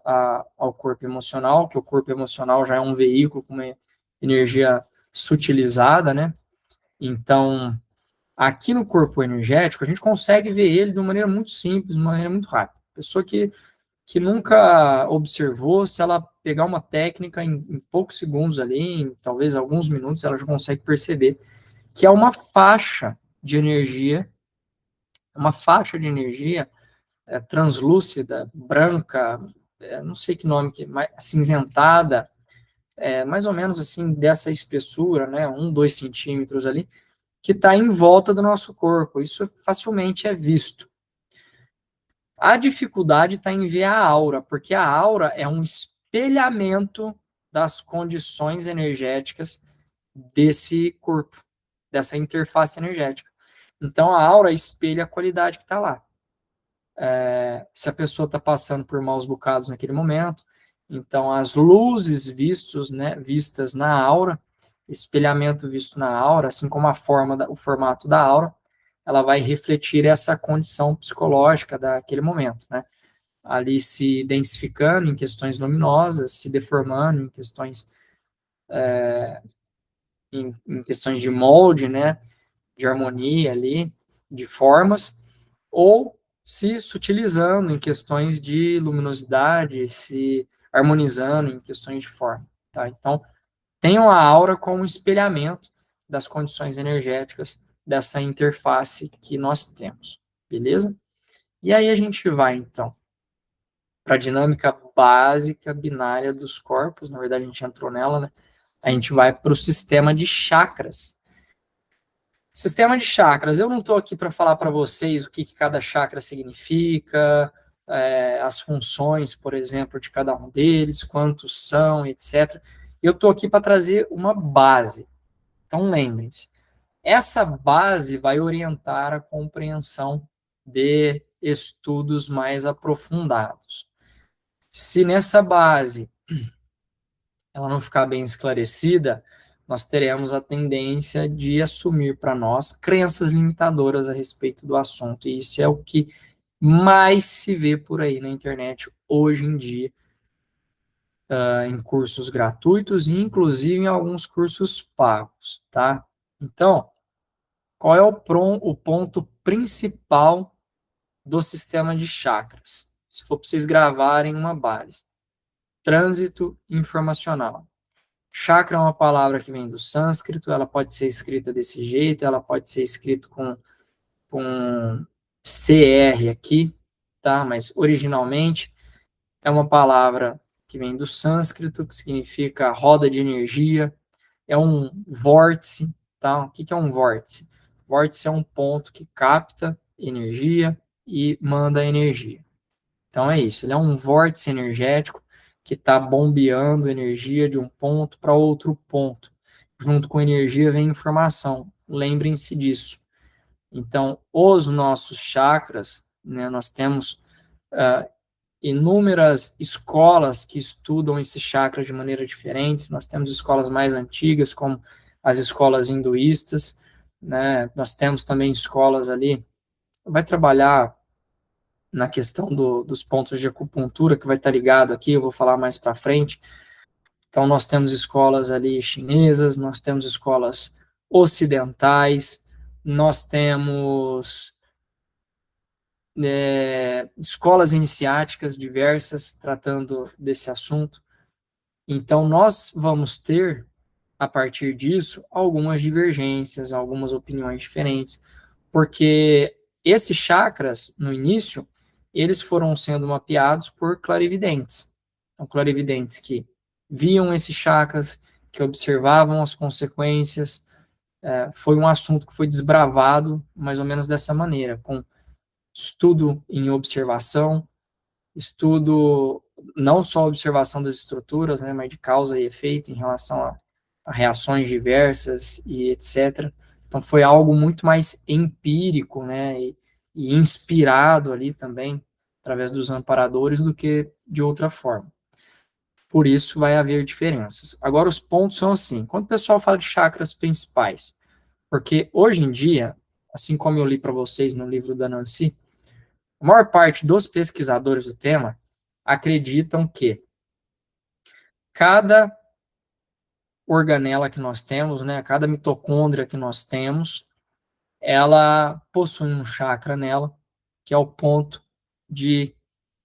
ao corpo emocional, que o corpo emocional já é um veículo com uma energia sutilizada, né? Então, aqui no corpo energético, a gente consegue ver ele de uma maneira muito simples, de uma maneira muito rápida. Pessoa que nunca observou, se ela pegar uma técnica em poucos segundos ali, em talvez alguns minutos, ela já consegue perceber que é uma faixa de energia translúcida, branca, não sei que nome, mais acinzentada, mais ou menos assim, dessa espessura, né, 1, 2 centímetros ali, que está em volta do nosso corpo. Isso facilmente é visto. A dificuldade está em ver a aura, porque a aura é um espelhamento das condições energéticas desse corpo, dessa interface energética. Então, a aura espelha a qualidade que está lá. Se a pessoa está passando por maus bocados naquele momento, então as luzes vistas na aura, espelhamento visto na aura, assim como o formato da aura, ela vai refletir essa condição psicológica daquele momento, né? Ali se densificando em questões luminosas, se deformando em questões de molde, né? De harmonia ali, de formas, ou se sutilizando em questões de luminosidade, se harmonizando em questões de forma. Tá? Então, tenham a aura como um espelhamento das condições energéticas dessa interface que nós temos, beleza? E aí a gente vai, então, para a dinâmica básica binária dos corpos, na verdade a gente entrou nela, né? A gente vai para o sistema de chakras. Sistema de chakras, eu não estou aqui para falar para vocês o que cada chakra significa, as funções, por exemplo, de cada um deles, quantos são, etc. Eu estou aqui para trazer uma base. Então, lembrem-se, essa base vai orientar a compreensão de estudos mais aprofundados. Se nessa base ela não ficar bem esclarecida, nós teremos a tendência de assumir para nós crenças limitadoras a respeito do assunto. E isso é o que mais se vê por aí na internet hoje em dia, em cursos gratuitos e inclusive em alguns cursos pagos, tá? Então, qual é o ponto principal do sistema de chakras? Se for para vocês gravarem uma base. Trânsito informacional. Chakra é uma palavra que vem do sânscrito, ela pode ser escrita desse jeito, ela pode ser escrita com CR aqui, tá? Mas originalmente é uma palavra que vem do sânscrito, que significa roda de energia, é um vórtice, tá? O que é um vórtice? Vórtice é um ponto que capta energia e manda energia. Então é isso, ele é um vórtice energético que está bombeando energia de um ponto para outro ponto. Junto com energia vem informação, lembrem-se disso. Então, os nossos chakras, né, nós temos inúmeras escolas que estudam esses chakras de maneira diferente. Nós temos escolas mais antigas, como as escolas hinduístas, né? Nós temos também escolas ali, vai trabalhar na questão dos pontos de acupuntura, que vai estar ligado aqui, eu vou falar mais para frente. Então, nós temos escolas ali chinesas, nós temos escolas ocidentais, nós temos escolas iniciáticas diversas tratando desse assunto. Então, nós vamos ter, a partir disso, algumas divergências, algumas opiniões diferentes, porque esses chakras, no início, eles foram sendo mapeados por clarividentes. Então, clarividentes que viam esses chakras, que observavam as consequências. Foi um assunto que foi desbravado mais ou menos dessa maneira, com estudo em observação, estudo não só observação das estruturas, né, mas de causa e efeito em relação a reações diversas e etc. Então foi algo muito mais empírico, né, e inspirado ali também através dos amparadores do que de outra forma. Por isso vai haver diferenças. Agora os pontos são assim, quando o pessoal fala de chakras principais, porque hoje em dia, assim como eu li para vocês no livro da Nancy, a maior parte dos pesquisadores do tema acreditam que cada organela que nós temos, né, cada mitocôndria que nós temos, ela possui um chakra nela, que é o ponto de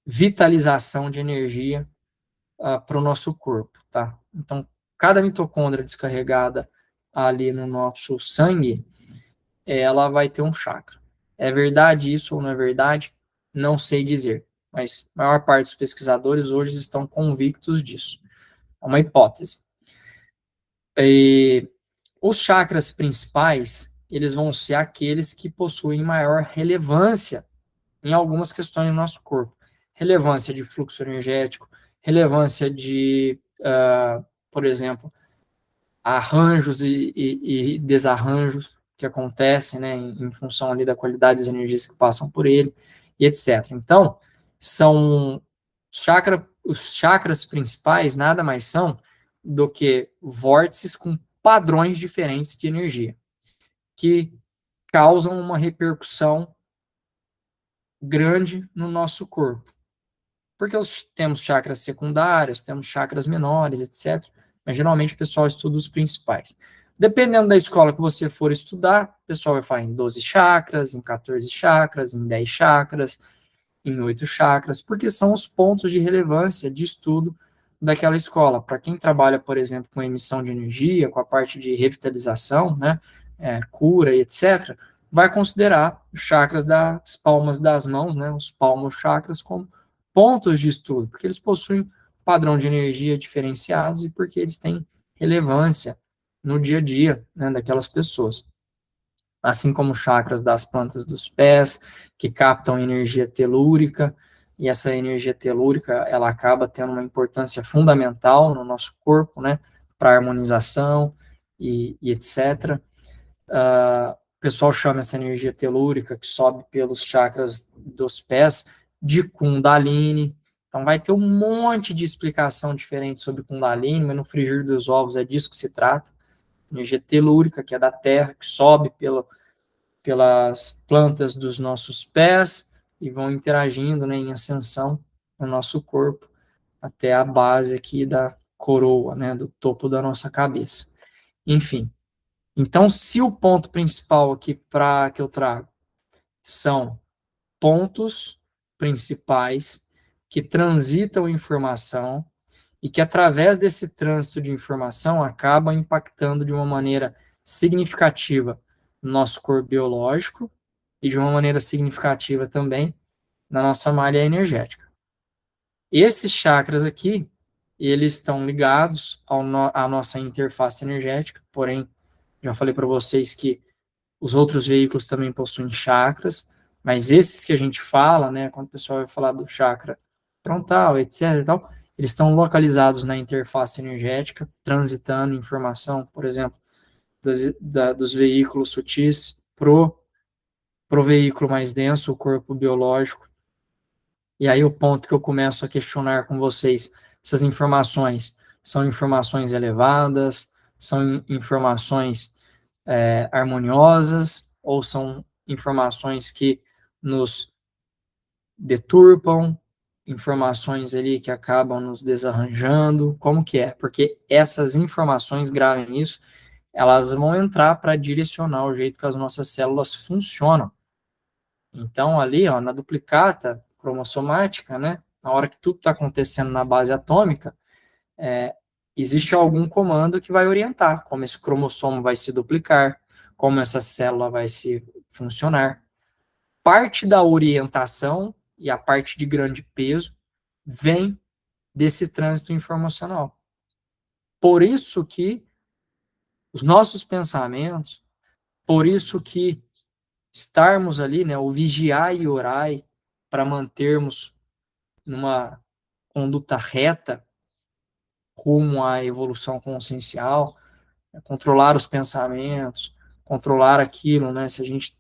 vitalização de energia para o nosso corpo, tá? Então, cada mitocôndria descarregada ali no nosso sangue, ela vai ter um chakra. É verdade isso ou não é verdade? Não sei dizer, mas a maior parte dos pesquisadores hoje estão convictos disso. É uma hipótese. E os chakras principais, eles vão ser aqueles que possuem maior relevância em algumas questões do nosso corpo. Relevância de fluxo energético, relevância de, por exemplo, arranjos e desarranjos que acontecem, né, em função ali da qualidade das energias que passam por ele, e etc. Então, são os chakras principais nada mais são do que vórtices com padrões diferentes de energia, que causam uma repercussão grande no nosso corpo. Porque temos chakras secundários, temos chakras menores, etc. Mas geralmente o pessoal estuda os principais. Dependendo da escola que você for estudar, o pessoal vai falar em 12 chakras, em 14 chakras, em 10 chakras, em 8 chakras, porque são os pontos de relevância de estudo daquela escola. Para quem trabalha, por exemplo, com emissão de energia, com a parte de revitalização, né, cura e etc., vai considerar os chakras das palmas das mãos, né, os palmos chakras, como pontos de estudo, porque eles possuem padrão de energia diferenciados e porque eles têm relevância no dia a dia, né, daquelas pessoas. Assim como chakras das plantas dos pés, que captam energia telúrica, e essa energia telúrica, ela acaba tendo uma importância fundamental no nosso corpo, né, para harmonização e etc. O pessoal chama essa energia telúrica, que sobe pelos chakras dos pés, de Kundalini. Então, vai ter um monte de explicação diferente sobre Kundalini, mas no frigir dos ovos é disso que se trata. Energia telúrica, que é da terra, que sobe pelas plantas dos nossos pés e vão interagindo, né, em ascensão no nosso corpo até a base aqui da coroa, né, do topo da nossa cabeça. Enfim, então se o ponto principal aqui para que eu trago são pontos principais que transitam informação e que através desse trânsito de informação acabam impactando de uma maneira significativa no nosso corpo biológico e de uma maneira significativa também na nossa malha energética. Esses chakras aqui, eles estão ligados à nossa interface energética, porém, já falei para vocês que os outros veículos também possuem chakras, mas esses que a gente fala, né, quando o pessoal vai falar do chakra frontal, etc. e tal, eles estão localizados na interface energética, transitando informação, por exemplo, dos veículos sutis pro veículo mais denso, o corpo biológico. E aí o ponto que eu começo a questionar com vocês, essas informações são informações elevadas, são informações harmoniosas, ou são informações que nos deturpam, informações ali que acabam nos desarranjando, como que é? Porque essas informações, gravem nisso, elas vão entrar para direcionar o jeito que as nossas células funcionam. Então, ali, ó, na duplicata cromossomática, né, na hora que tudo está acontecendo na base atômica, existe algum comando que vai orientar como esse cromossomo vai se duplicar, como essa célula vai se funcionar. Parte da orientação e a parte de grande peso vem desse trânsito informacional. Por isso que os nossos pensamentos, por isso que estarmos ali, né, o vigiar e orai, para mantermos numa conduta reta rumo à evolução consciencial, né, controlar os pensamentos, controlar aquilo, né, se a gente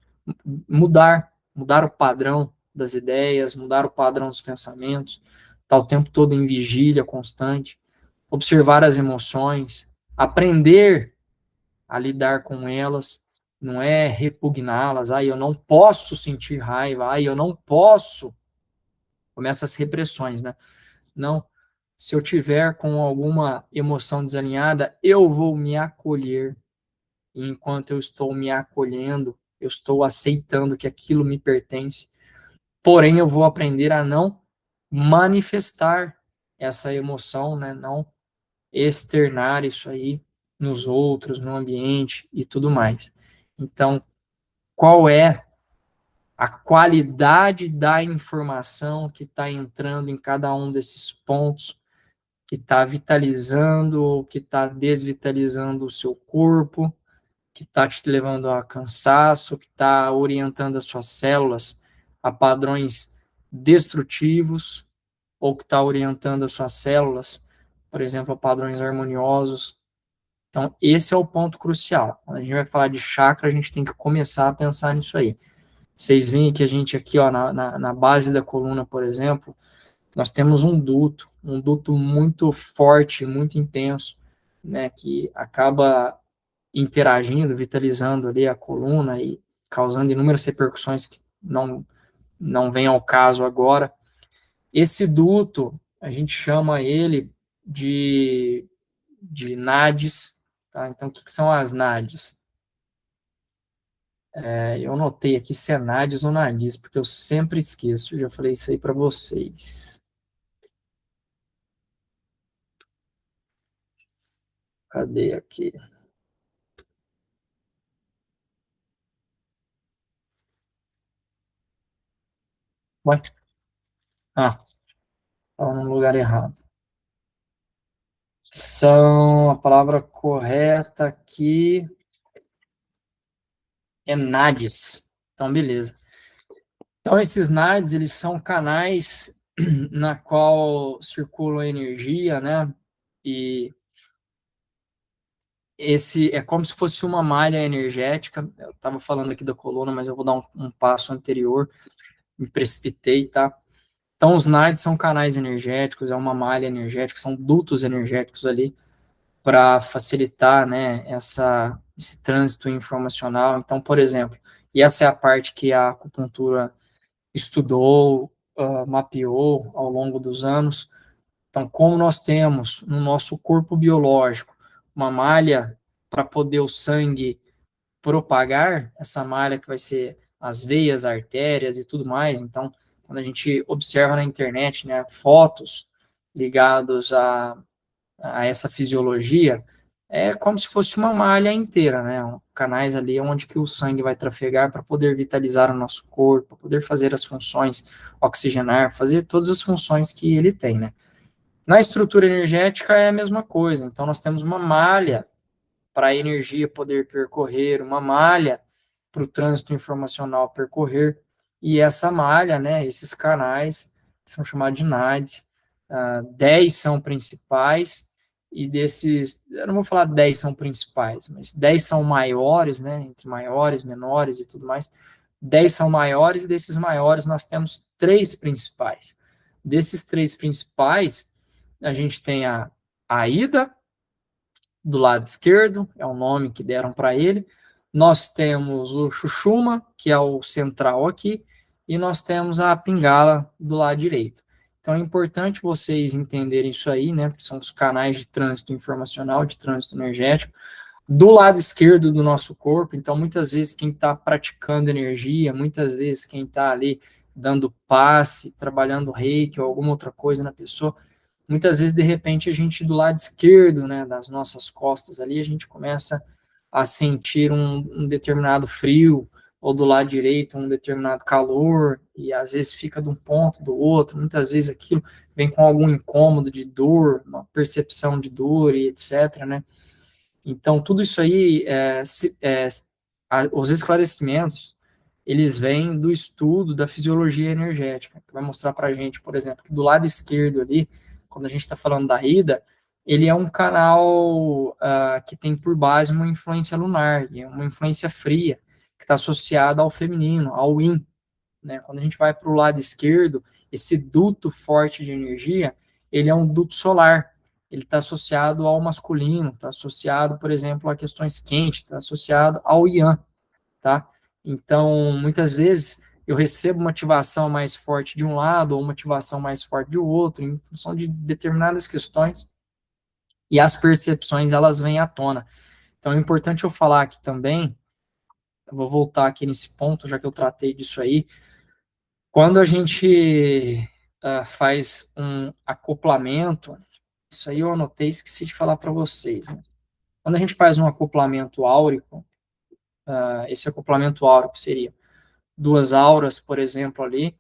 mudar o padrão das ideias, mudar o padrão dos pensamentos, estar o tempo todo em vigília constante, observar as emoções, aprender a lidar com elas, não é repugná-las, eu não posso sentir raiva, eu não posso, começa as repressões, né? Não, se eu tiver com alguma emoção desalinhada, eu vou me acolher, e enquanto eu estou me acolhendo, eu estou aceitando que aquilo me pertence, porém eu vou aprender a não manifestar essa emoção, né? Não externar isso aí nos outros, no ambiente e tudo mais. Então, qual é a qualidade da informação que está entrando em cada um desses pontos, que está vitalizando ou que está desvitalizando o seu corpo, que está te levando a cansaço, que está orientando as suas células a padrões destrutivos, ou que está orientando as suas células, por exemplo, a padrões harmoniosos. Então, esse é o ponto crucial. Quando a gente vai falar de chakra, a gente tem que começar a pensar nisso aí. Vocês veem que a gente aqui, ó, na base da coluna, por exemplo, nós temos um duto muito forte, muito intenso, né, que acaba interagindo, vitalizando ali a coluna e causando inúmeras repercussões que não vem ao caso agora. Esse duto, a gente chama ele de NADs, tá? Então, o que são as NADs? Eu notei aqui se é NADs ou NADs, porque eu sempre esqueço, já falei isso aí para vocês. Cadê aqui? Ué? Ah, estava no lugar errado. A palavra correta aqui é NADs. Então, beleza. Então, esses NADs, eles são canais na qual circula energia, né? E esse é como se fosse uma malha energética. Eu estava falando aqui da coluna, mas eu vou dar um passo anterior, me precipitei, tá? Então, os NADs são canais energéticos, é uma malha energética, são dutos energéticos ali para facilitar, né, esse trânsito informacional. Então, por exemplo, e essa é a parte que a acupuntura estudou, mapeou ao longo dos anos. Então, como nós temos no nosso corpo biológico uma malha para poder o sangue propagar, essa malha que vai ser as veias, artérias e tudo mais. Então, quando a gente observa na internet, né, fotos ligados a essa fisiologia, é como se fosse uma malha inteira, né? Canais ali onde que o sangue vai trafegar para poder vitalizar o nosso corpo, poder fazer as funções, oxigenar, fazer todas as funções que ele tem, né? Na estrutura energética é a mesma coisa. Então nós temos uma malha para a energia poder percorrer, uma malha para o trânsito informacional percorrer, e essa malha, né, esses canais, são chamados de NADs, 10 são principais, e desses, eu não vou falar 10 são principais, mas 10 são maiores, né, entre maiores, menores e tudo mais, 10 são maiores, e desses maiores nós temos três principais. Desses três principais, a gente tem a ida, do lado esquerdo, é o nome que deram para ele. Nós temos o Chuchuma, que é o central aqui, e nós temos a Pingala do lado direito. Então é importante vocês entenderem isso aí, né? Porque são os canais de trânsito informacional, de trânsito energético, do lado esquerdo do nosso corpo. Então, muitas vezes, quem está praticando energia, muitas vezes, quem está ali dando passe, trabalhando reiki ou alguma outra coisa na pessoa, muitas vezes, de repente, a gente do lado esquerdo, né, das nossas costas ali, a gente começa a sentir um determinado frio, ou do lado direito um determinado calor, e às vezes fica de um ponto do outro, muitas vezes aquilo vem com algum incômodo de dor, uma percepção de dor e etc, né? Então, tudo isso aí, os esclarecimentos, eles vêm do estudo da fisiologia energética, que vai mostrar para a gente, por exemplo, que do lado esquerdo ali, quando a gente está falando da Ida, ele é um canal que tem por base uma influência lunar, e uma influência fria, que está associada ao feminino, ao yin, né? Quando a gente vai para o lado esquerdo, esse duto forte de energia, ele é um duto solar, ele está associado ao masculino, está associado, por exemplo, a questões quentes, está associado ao Yang, tá? Então, muitas vezes eu recebo uma ativação mais forte de um lado ou uma ativação mais forte de outro, em função de determinadas questões, e as percepções elas vêm à tona. Então, é importante eu falar aqui também, eu vou voltar aqui nesse ponto, já que eu tratei disso aí, quando a gente faz um acoplamento, isso aí eu anotei, esqueci de falar para vocês, né? Quando a gente faz um acoplamento áurico, esse acoplamento áurico seria duas auras, por exemplo, ali,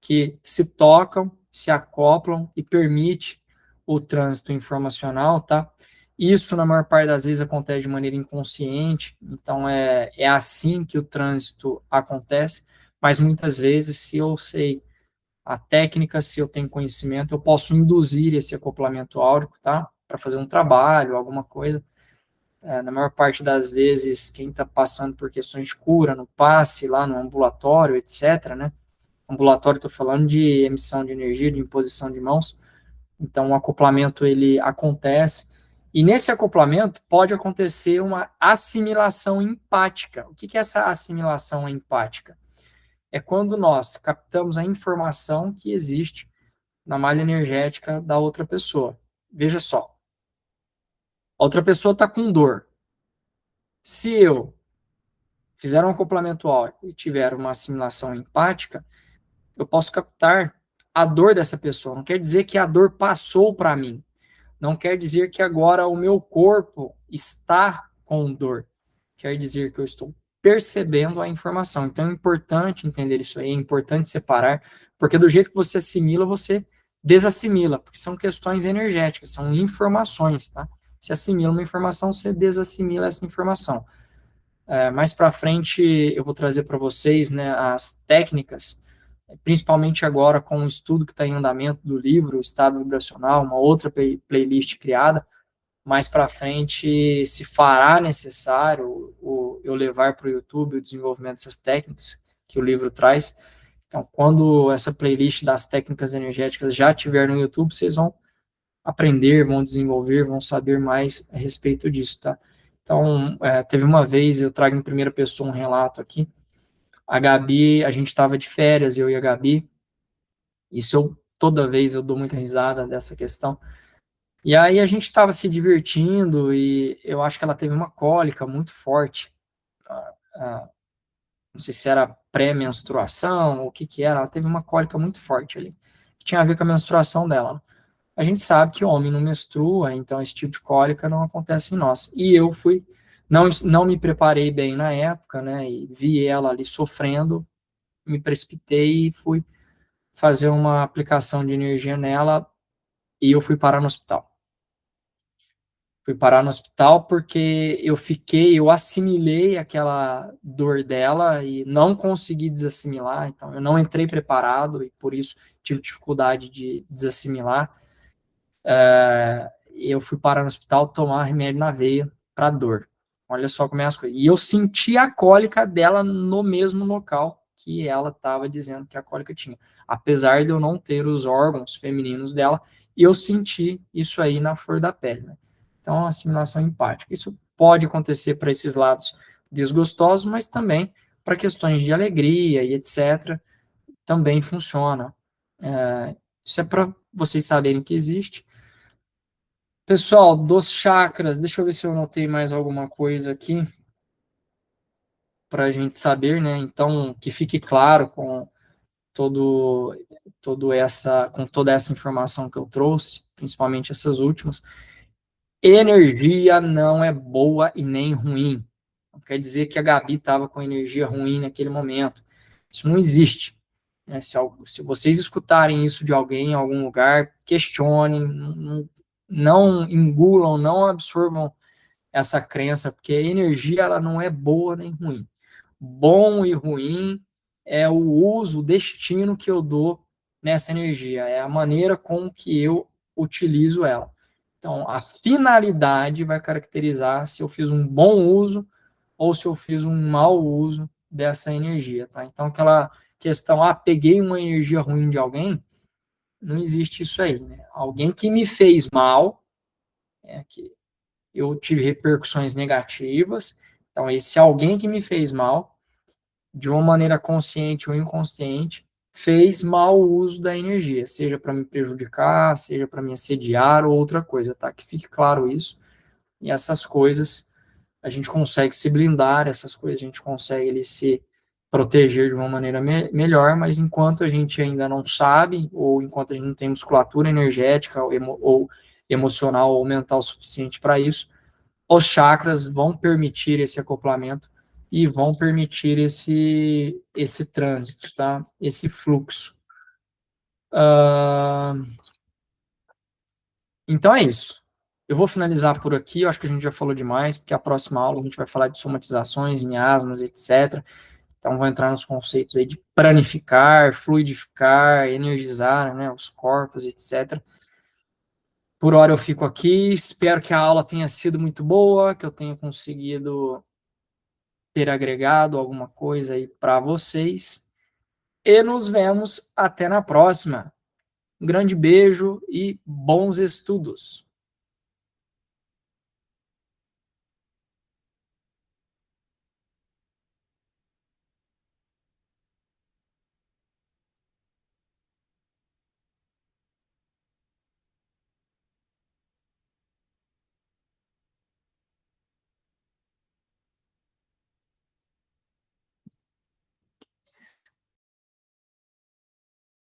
que se tocam, se acoplam e permite o trânsito informacional, tá? Isso, na maior parte das vezes, acontece de maneira inconsciente, então é assim que o trânsito acontece, mas muitas vezes, se eu sei a técnica, se eu tenho conhecimento, eu posso induzir esse acoplamento áurico, tá? Para fazer um trabalho, alguma coisa. Na maior parte das vezes, quem está passando por questões de cura, no passe, lá no ambulatório, etc., né? Ambulatório, estou falando de emissão de energia, de imposição de mãos. Então, o acoplamento, ele acontece. E nesse acoplamento, pode acontecer uma assimilação empática. O que é essa assimilação empática? É quando nós captamos a informação que existe na malha energética da outra pessoa. Veja só, a outra pessoa está com dor. Se eu fizer um acoplamento áurico e tiver uma assimilação empática, eu posso captar a dor dessa pessoa. Não quer dizer que a dor passou para mim. Não quer dizer que agora o meu corpo está com dor. Quer dizer que eu estou percebendo a informação. Então é importante entender isso aí, é importante separar, porque do jeito que você assimila, você desassimila, porque são questões energéticas, são informações, tá? Você assimila uma informação, você desassimila essa informação. Mais para frente eu vou trazer para vocês, né, as técnicas, principalmente agora com o estudo que está em andamento do livro, o Estado Vibracional, uma outra playlist criada. Mais para frente, se fará necessário eu levar para o YouTube o desenvolvimento dessas técnicas que o livro traz. Então, quando essa playlist das técnicas energéticas já estiver no YouTube, vocês vão aprender, vão desenvolver, vão saber mais a respeito disso, tá? Então, teve uma vez, eu trago em primeira pessoa um relato aqui, a Gabi, a gente estava de férias, eu e a Gabi, toda vez eu dou muita risada dessa questão, e aí a gente estava se divertindo e eu acho que ela teve uma cólica muito forte, não sei se era pré-menstruação ou o que que era, ela teve uma cólica muito forte ali, que tinha a ver com a menstruação dela. A gente sabe que o homem não menstrua, então esse tipo de cólica não acontece em nós. E eu não me preparei bem na época, né, e vi ela ali sofrendo, me precipitei e fui fazer uma aplicação de energia nela e eu fui parar no hospital. Fui parar no hospital porque eu assimilei aquela dor dela e não consegui desassimilar, então eu não entrei preparado e por isso tive dificuldade de desassimilar. Eu fui parar no hospital tomar remédio na veia para dor. Olha só como é as coisas. E eu senti a cólica dela no mesmo local que ela estava dizendo que a cólica tinha. Apesar de eu não ter os órgãos femininos dela, eu senti isso aí na flor da pele. Né? Então, assimilação empática. Isso pode acontecer para esses lados desgostosos, mas também para questões de alegria e etc. Também funciona. Isso é para vocês saberem que existe. Pessoal, dos chakras, deixa eu ver se eu anotei mais alguma coisa aqui para a gente saber, né? Então, que fique claro todo, com toda essa informação que eu trouxe, principalmente essas últimas. Energia não é boa e nem ruim. Não quer dizer que a Gabi estava com energia ruim naquele momento. Isso não existe. Né? Se vocês escutarem isso de alguém em algum lugar, questionem, não engulam, não absorvam essa crença, porque a energia ela não é boa nem ruim. Bom e ruim é o uso, o destino que eu dou nessa energia, é a maneira com que eu utilizo ela. Então, a finalidade vai caracterizar se eu fiz um bom uso ou se eu fiz um mau uso dessa energia, tá? Então, aquela questão, peguei uma energia ruim de alguém, não existe isso aí, né? Alguém que me fez mal, que eu tive repercussões negativas, então esse alguém que me fez mal, de uma maneira consciente ou inconsciente, fez mau uso da energia, seja para me prejudicar, seja para me assediar ou outra coisa, tá? Que fique claro isso. E essas coisas a gente consegue se blindar, essas coisas a gente consegue se proteger de uma maneira melhor, mas enquanto a gente ainda não sabe, ou enquanto a gente não tem musculatura energética ou emocional ou mental suficiente para isso, os chakras vão permitir esse acoplamento e vão permitir esse trânsito, tá? Esse fluxo. Então é isso. Eu vou finalizar por aqui, eu acho que a gente já falou demais, porque a próxima aula a gente vai falar de somatizações, miasmas, etc. Então vou entrar nos conceitos aí de pranificar, fluidificar, energizar, né, os corpos, etc. Por hora eu fico aqui, espero que a aula tenha sido muito boa, que eu tenha conseguido ter agregado alguma coisa aí para vocês. E nos vemos até na próxima. Um grande beijo e bons estudos.